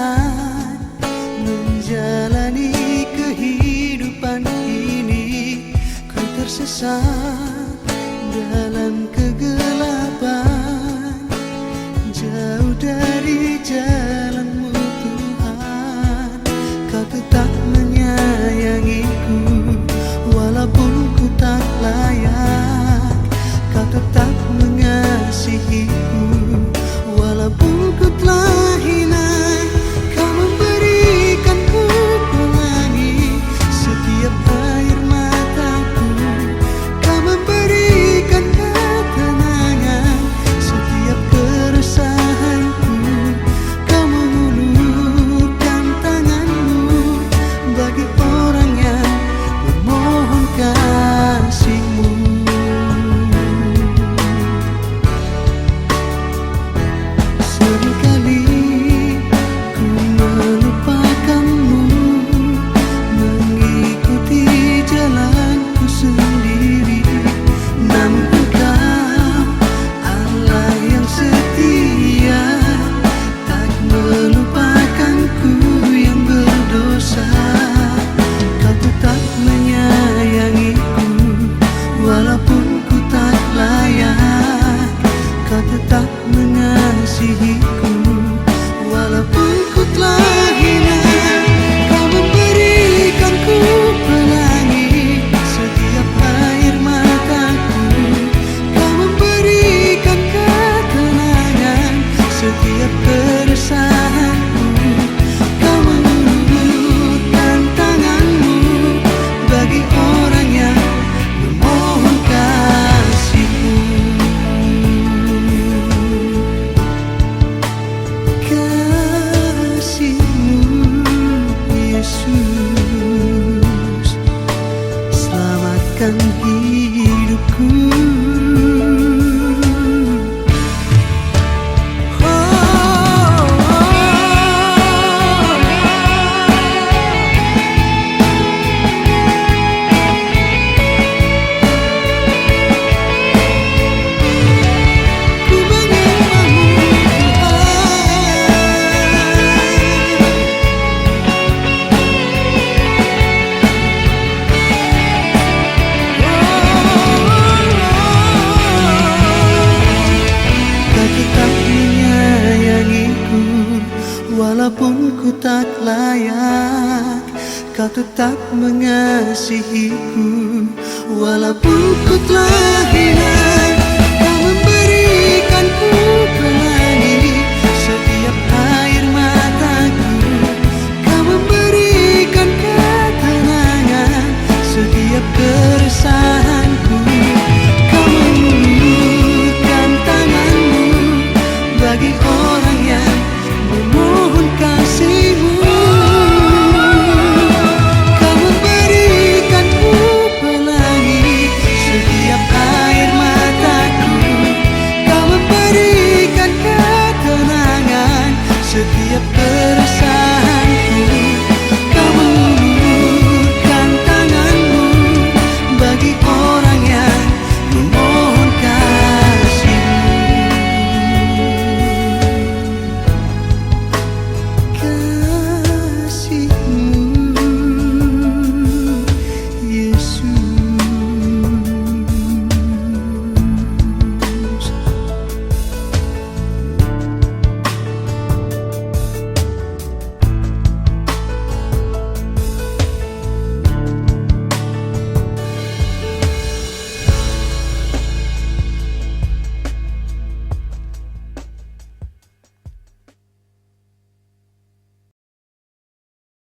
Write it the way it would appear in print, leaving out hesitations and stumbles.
kesusahan menjalani kehidupan ini. Ku tersesat dalam kegelapan, jauh dari jalan-Mu Tuhan. Kau tetap menyayangiku walaupun ku tak layak. Kau tetap mengasihiku walaupun ku telah hina. Kau memberikanku pelangi setiap air mataku. Kau memberikan ketenangan setiap keresahanku. Kau mengulurkan tangan-Mu bagi orang yang memohon kasih-Mu. Seringkali ku melupakan-Mu, mengikuti jalanku sendiri. Namun Engkau Allah yang setia, tak melupakanku yang berdosa. Kau tetap menyayangiku walaupun ku tak layak. Kau tetap mengasihiku walaupun ku telah hina. Kau memberikanku pelangi setiap air mataku. Kau memberikan ketenangan setiap keresahanku. Kau mengulurkan tangan-Mu bagi orang yang memohon kasih-Mu. Kasih-Mu Yesus, selamatkan hidupku. Walaupun ku tak layak, Kau tetap mengasihiku walaupun ku telah hina.